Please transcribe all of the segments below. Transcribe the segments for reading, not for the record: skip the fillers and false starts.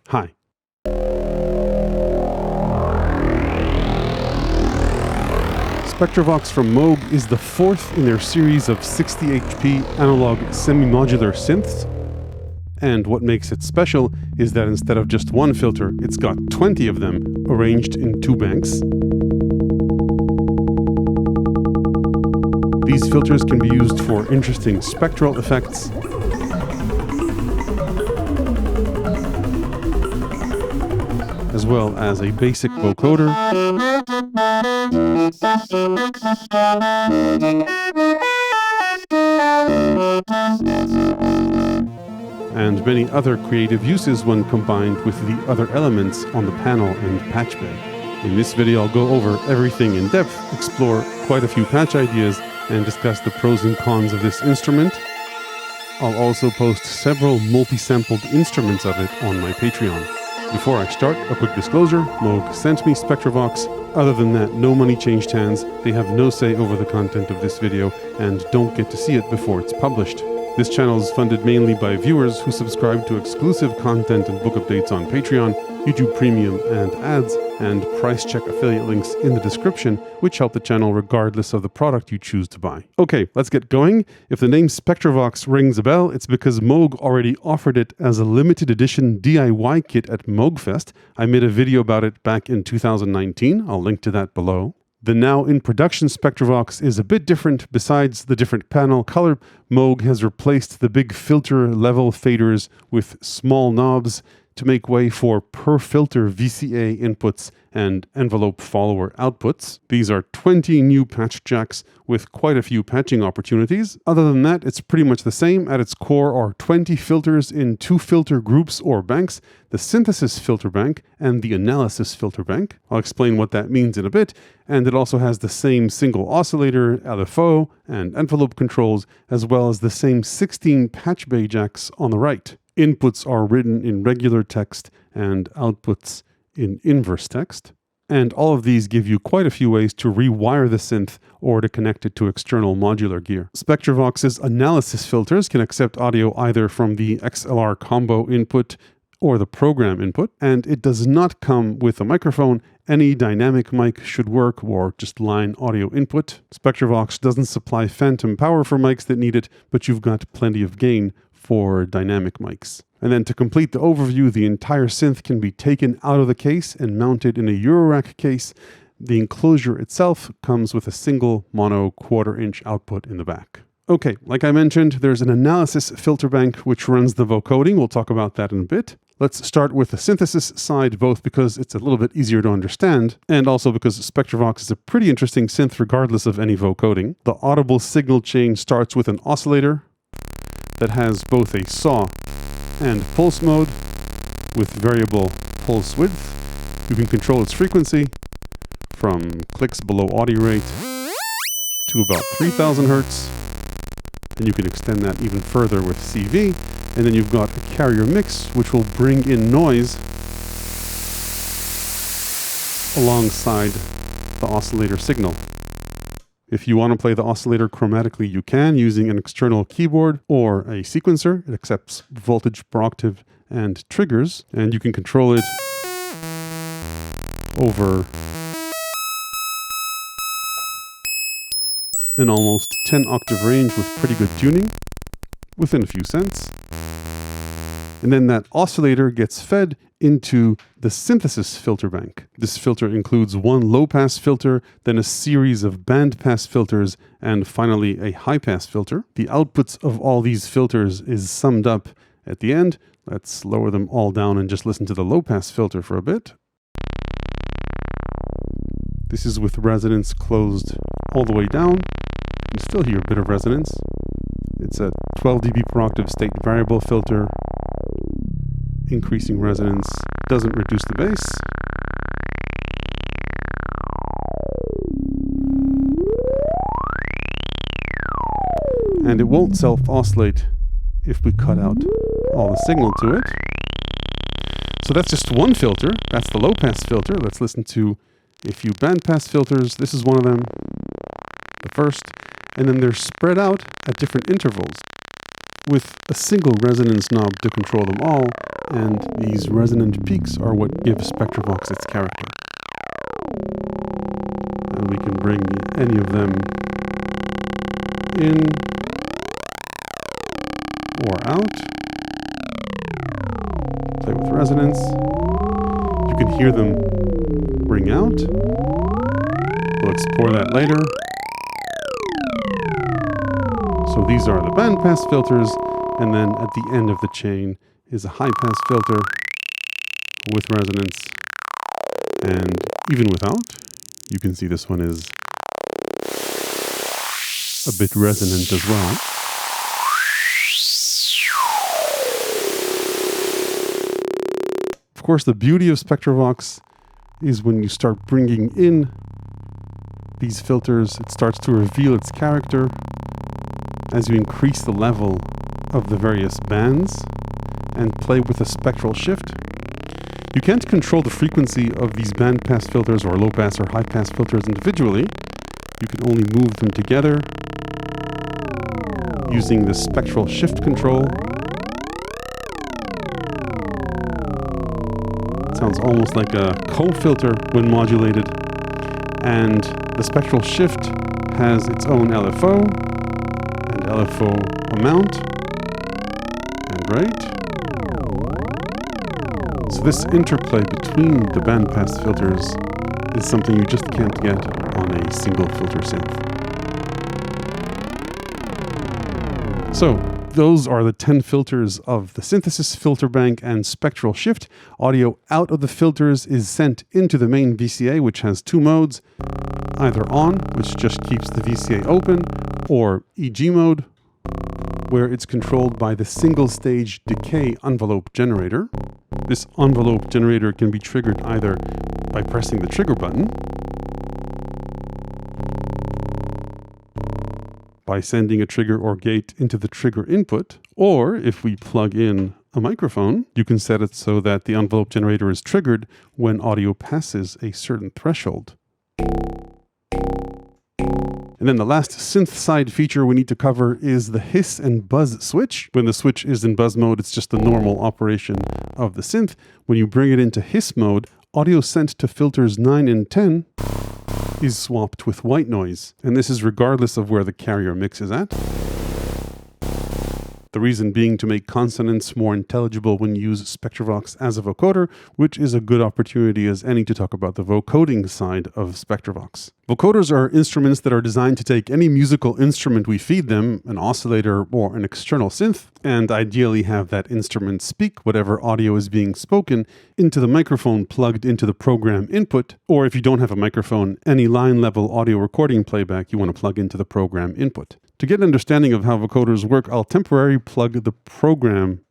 Hi. Spectravox from Moog is the fourth in their series of 60 HP analog semi-modular synths. And what makes it special is that instead of just one filter, it's got 20 of them arranged in two banks. These filters can be used for interesting spectral effects, as well as a basic vocoder, and many other creative uses when combined with the other elements on the panel and patch bay. In this video, I'll go over everything in depth, explore quite a few patch ideas, and discuss the pros and cons of this instrument. I'll also post several multi-sampled instruments of it on my Patreon. Before I start, a quick disclosure: Moog sent me Spectravox. Other than that, no money changed hands. They have no say over the content of this video and don't get to see it before it's published. This channel is funded mainly by viewers who subscribe to exclusive content and book updates on Patreon, YouTube Premium, and ads, and price check affiliate links in the description, which help the channel regardless of the product you choose to buy. Okay, let's get going. If the name Spectravox rings a bell, it's because Moog already offered it as a limited edition DIY kit at MoogFest. I made a video about it back in 2019. I'll link to that below. The now in production Spectravox is a bit different. Besides the different panel color, Moog has replaced the big filter level faders with small knobs to make way for per filter VCA inputs and envelope follower outputs. These are 20 new patch jacks with quite a few patching opportunities. Other than that, it's pretty much the same. At its core are 20 filters in 2 filter groups or banks, the synthesis filter bank and the analysis filter bank. I'll explain what that means in a bit. And it also has the same single oscillator, LFO, and envelope controls, as well as the same 16 patch bay jacks on the right. Inputs are written in regular text and outputs in inverse text. And all of these give you quite a few ways to rewire the synth or to connect it to external modular gear. Spectravox's analysis filters can accept audio either from the XLR combo input or the program input, and it does not come with a microphone. Any dynamic mic should work, or just line audio input. Spectravox doesn't supply phantom power for mics that need it, but you've got plenty of gain for dynamic mics. And then to complete the overview, the entire synth can be taken out of the case and mounted in a Eurorack case. The enclosure itself comes with a single mono 1/4-inch output in the back. Okay, like I mentioned, there's an analysis filter bank which runs the vocoding. We'll talk about that in a bit. Let's start with the synthesis side, both because it's a little bit easier to understand and also because Spectravox is a pretty interesting synth regardless of any vocoding. The audible signal chain starts with an oscillator that has both a saw and pulse mode with variable pulse width. You can control its frequency from clicks below audio rate to about 3000 Hertz. And you can extend that even further with CV. And then you've got a carrier mix, which will bring in noise alongside the oscillator signal. If you want to play the oscillator chromatically, you can using an external keyboard or a sequencer. It accepts voltage per octave and triggers, and you can control it over an almost 10 octave range with pretty good tuning, within a few cents. And then that oscillator gets fed into the synthesis filter bank. This filter includes one low-pass filter, then a series of band-pass filters, and finally a high-pass filter. The outputs of all these filters is summed up at the end. Let's lower them all down and just listen to the low-pass filter for a bit. This is with resonance closed all the way down. You can still hear a bit of resonance. It's a 12 dB per octave state variable filter. Increasing resonance doesn't reduce the bass. And it won't self-oscillate if we cut out all the signal to it. So that's just one filter. That's the low-pass filter. Let's listen to a few bandpass filters. This is one of them, the first. And then they're spread out at different intervals. with a single resonance knob to control them all, and these resonant peaks are what give Spectravox its character. And we can bring any of them in or out. Play with resonance. You can hear them ring out. We'll explore that later. So these are the bandpass filters, and then at the end of the chain is a high-pass filter with resonance. And even without, you can see this one is a bit resonant as well. Of course, the beauty of Spectravox is when you start bringing in these filters, it starts to reveal its character as you increase the level of the various bands and play with a spectral shift. You can't control the frequency of these bandpass filters or low-pass or high-pass filters individually. You can only move them together using the spectral shift control. It sounds almost like a comb filter when modulated. And the spectral shift has its own LFO and LFO amount and rate. So this interplay between the bandpass filters is something you just can't get on a single filter synth. So those are the 10 filters of the synthesis filter bank and spectral shift. Audio out of the filters is sent into the main VCA, which has two modes, either on, which just keeps the VCA open, or EG mode, where it's controlled by the single stage decay envelope generator. This envelope generator can be triggered either by pressing the trigger button, by sending a trigger or gate into the trigger input, or if we plug in a microphone, you can set it so that the envelope generator is triggered when audio passes a certain threshold. And then the last synth side feature we need to cover is the hiss and buzz switch. When the switch is in buzz mode, it's just the normal operation of the synth. When you bring it into hiss mode, audio sent to filters 9 and 10 is swapped with white noise. And this is regardless of where the carrier mix is at. The reason being to make consonants more intelligible when you use Spectravox as a vocoder, which is a good opportunity as any to talk about the vocoding side of Spectravox. Vocoders are instruments that are designed to take any musical instrument we feed them, an oscillator or an external synth, and ideally have that instrument speak whatever audio is being spoken into the microphone plugged into the program input, or if you don't have a microphone, any line level audio recording playback you want to plug into the program input. To get an understanding of how vocoders work, I'll temporarily plug the program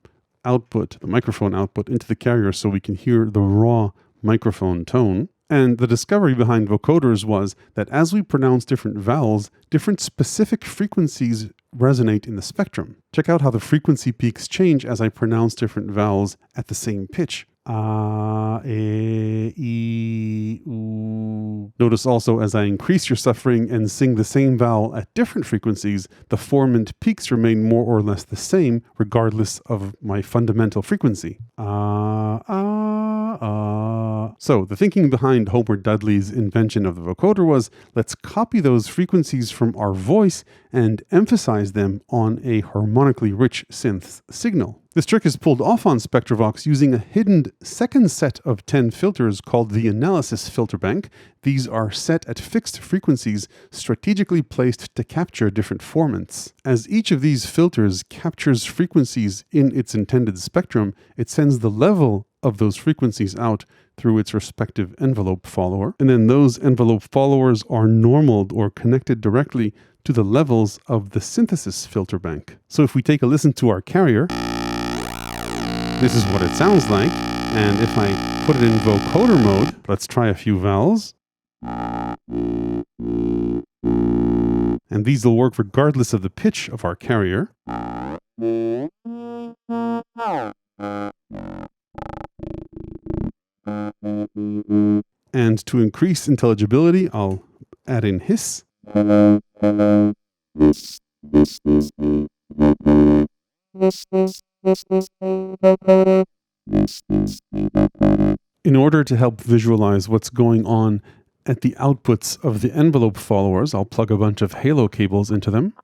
output, the microphone output, into the carrier so we can hear the raw microphone tone. And the discovery behind vocoders was that as we pronounce different vowels, different specific frequencies resonate in the spectrum. Check out how the frequency peaks change as I pronounce different vowels at the same pitch. A, E, U. Notice also as I increase your suffering and sing the same vowel at different frequencies, the formant peaks remain more or less the same regardless of my fundamental frequency. So the thinking behind Homer Dudley's invention of the vocoder was, let's copy those frequencies from our voice and emphasize them on a harmonically rich synth signal. This trick is pulled off on Spectravox using a hidden second set of 10 filters called the analysis filter bank. These are set at fixed frequencies, strategically placed to capture different formants. As each of these filters captures frequencies in its intended spectrum, it sends the level of those frequencies out through its respective envelope follower. And then those envelope followers are normaled or connected directly to the levels of the synthesis filter bank. So if we take a listen to our carrier, this is what it sounds like. And if I put it in vocoder mode, let's try a few vowels. And these will work regardless of the pitch of our carrier. And to increase intelligibility, I'll add in hiss. In order to help visualize what's going on at the outputs of the envelope followers, I'll plug a bunch of halo cables into them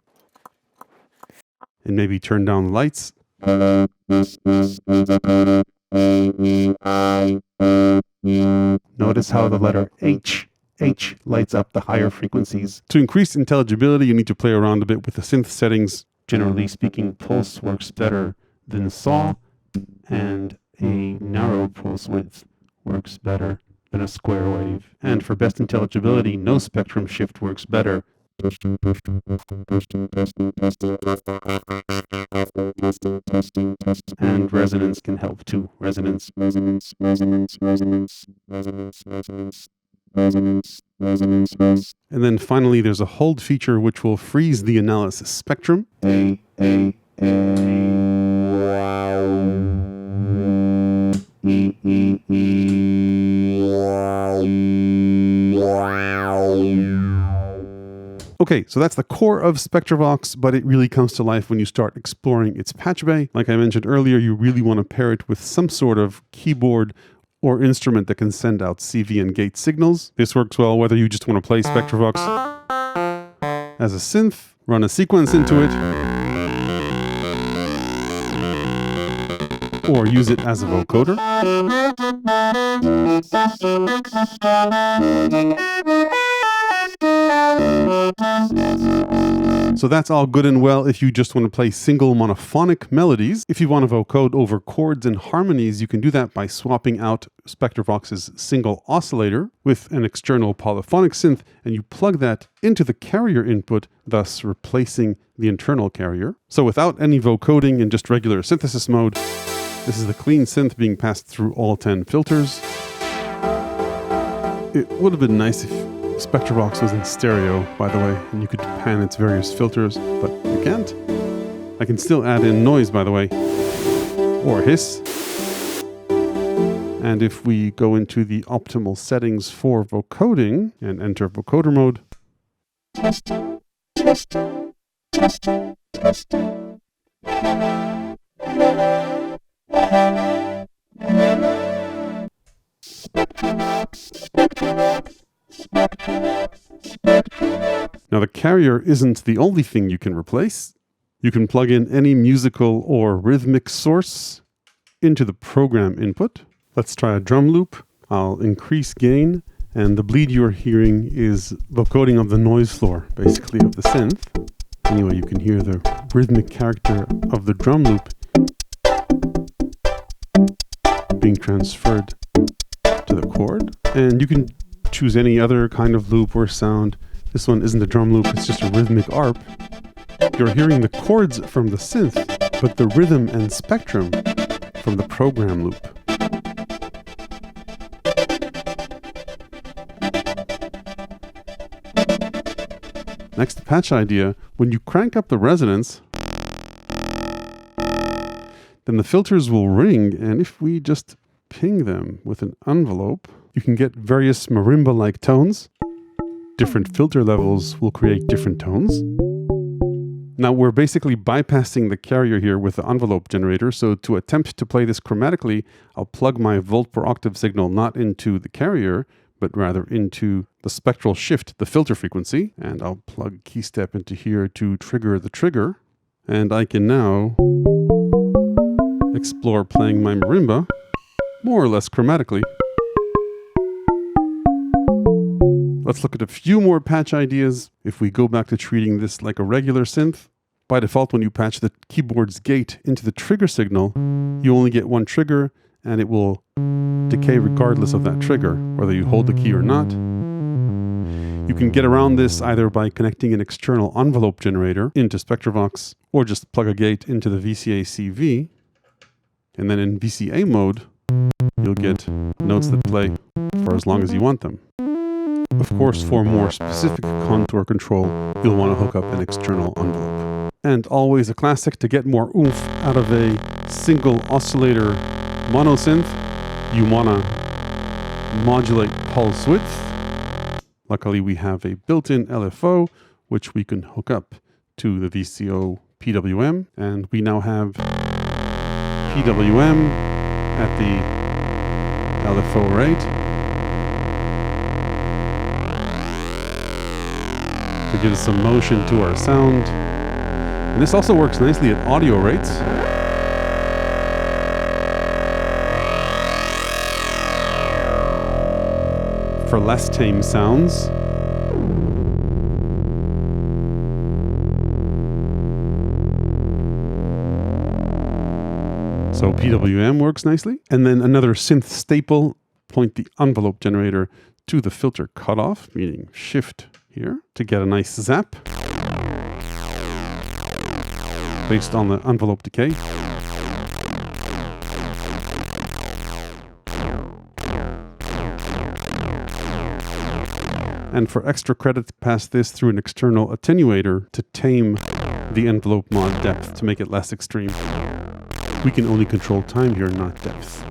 and maybe turn down the lights. Notice how the letter H lights up the higher frequencies. To increase intelligibility, you need to play around a bit with the synth settings. Generally speaking, pulse works better than saw, and a narrow pulse width works better than a square wave. And for best intelligibility, no spectrum shift works better. And resonance can help too. Resonance. And then finally, there's a hold feature which will freeze the analysis spectrum. Okay, so that's the core of Spectravox, but it really comes to life when you start exploring its patch bay. Like I mentioned earlier, you really want to pair it with some sort of keyboard or instrument that can send out CV and gate signals. This works well whether you just want to play Spectravox as a synth, run a sequence into it, or use it as a vocoder. So that's all good and well if you just want to play single monophonic melodies. If you want to vocode over chords and harmonies, you can do that by swapping out Spectravox's single oscillator with an external polyphonic synth, and you plug that into the carrier input, thus replacing the internal carrier. So without any vocoding and just regular synthesis mode, this is the clean synth being passed through all 10 filters. It would have been nice if Spectravox was in stereo, by the way, and you could pan its various filters, but you can't. I can still add in noise, by the way, or hiss. And if we go into the optimal settings for vocoding and enter vocoder mode, now the carrier isn't the only thing you can replace. You can plug in any musical or rhythmic source into the program input. Let's try a drum loop. I'll increase gain, and the bleed you're hearing is vocoding of the noise floor, basically of the synth. Anyway, you can hear the rhythmic character of the drum loop being transferred to the chord. And you can choose any other kind of loop or sound. This one isn't a drum loop, it's just a rhythmic arp. You're hearing the chords from the synth, but the rhythm and spectrum from the program loop. Next patch idea, when you crank up the resonance, then the filters will ring, and if we just ping them with an envelope, you can get various marimba-like tones. Different filter levels will create different tones. Now we're basically bypassing the carrier here with the envelope generator, so to attempt to play this chromatically, I'll plug my volt per octave signal not into the carrier, but rather into the spectral shift, the filter frequency, and I'll plug KeyStep into here to trigger the trigger, and I can now explore playing my marimba more or less chromatically. Let's look at a few more patch ideas. If we go back to treating this like a regular synth, by default when you patch the keyboard's gate into the trigger signal, you only get one trigger and it will decay regardless of that trigger, whether you hold the key or not. You can get around this either by connecting an external envelope generator into Spectravox, or just plug a gate into the VCA CV, and then in VCA mode, you'll get notes that play for as long as you want them. Of course, for more specific contour control, you'll want to hook up an external envelope. And always a classic, to get more oomph out of a single oscillator monosynth, you want to modulate pulse width. Luckily, we have a built-in LFO, which we can hook up to the VCO PWM, and we now have PWM at the LFO rate. To give some motion to our sound. And this also works nicely at audio rates. For less tame sounds. So PWM works nicely. And then another synth staple, point the envelope generator to the filter cutoff, meaning shift here, to get a nice zap based on the envelope decay. And for extra credit, pass this through an external attenuator to tame the envelope mod depth to make it less extreme. We can only control time here, not depth.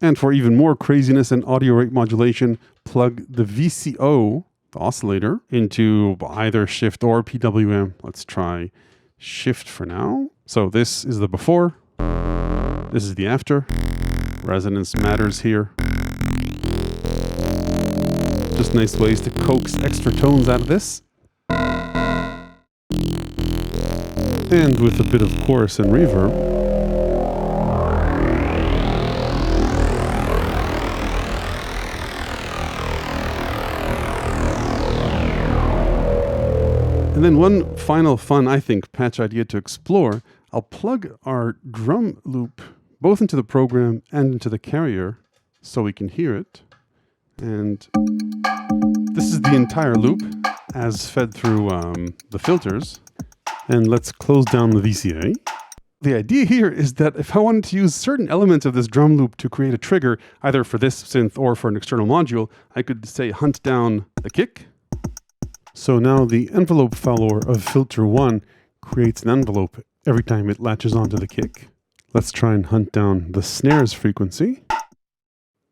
And for even more craziness and audio rate modulation, plug the VCO, the oscillator, into either shift or PWM. Let's try shift for now. So this is the before, this is the after. Resonance matters here. Just nice ways to coax extra tones out of this. And with a bit of chorus and reverb. And then one final fun, I think, patch idea to explore. I'll plug our drum loop both into the program and into the carrier so we can hear it. And this is the entire loop as fed through the filters. And let's close down the VCA. The idea here is that if I wanted to use certain elements of this drum loop to create a trigger, either for this synth or for an external module, I could say hunt down the kick. So now the envelope follower of filter 1 creates an envelope every time it latches onto the kick. Let's try and hunt down the snares frequency.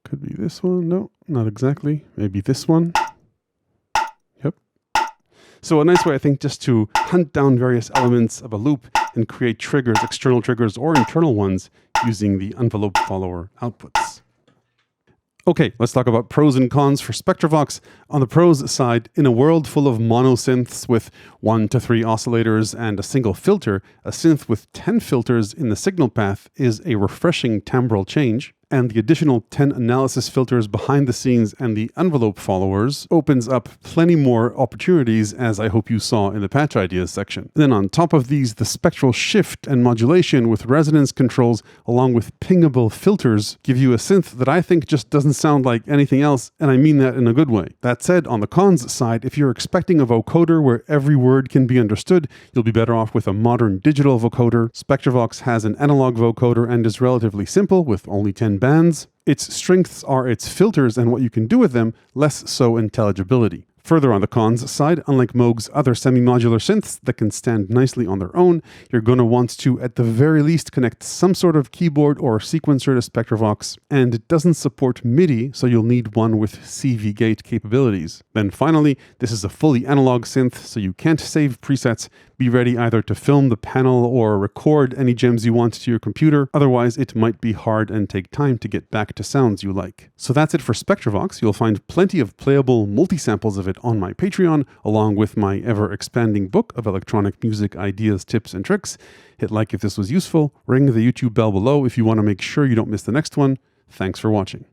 Could be this one. No, not exactly. Maybe this one. Yep. So a nice way, I think, just to hunt down various elements of a loop and create triggers, external triggers or internal ones using the envelope follower outputs. Okay, let's talk about pros and cons for Spectravox. On the pros side, in a world full of monosynths with 1 to 3 oscillators and a single filter, a synth with 10 filters in the signal path is a refreshing timbral change. And the additional 10 analysis filters behind the scenes and the envelope followers opens up plenty more opportunities, as I hope you saw in the patch ideas section. Then on top of these, the spectral shift and modulation with resonance controls along with pingable filters give you a synth that I think just doesn't sound like anything else, and I mean that in a good way. That said, on the cons side, if you're expecting a vocoder where every word can be understood, you'll be better off with a modern digital vocoder. Spectravox has an analog vocoder and is relatively simple with only 10 bands. Its strengths are its filters and what you can do with them, less so intelligibility. Further on the cons side, unlike Moog's other semi-modular synths that can stand nicely on their own, you're going to want to, at the very least, connect some sort of keyboard or sequencer to Spectravox, and it doesn't support MIDI, so you'll need one with CV gate capabilities. Then finally, this is a fully analog synth, so you can't save presets. Be ready either to film the panel or record any gems you want to your computer, otherwise it might be hard and take time to get back to sounds you like. So that's it for Spectravox. You'll find plenty of playable multi-samples of it on my Patreon, along with my ever-expanding book of electronic music ideas, tips, and tricks. Hit like if this was useful, ring the YouTube bell below if you want to make sure you don't miss the next one. Thanks for watching.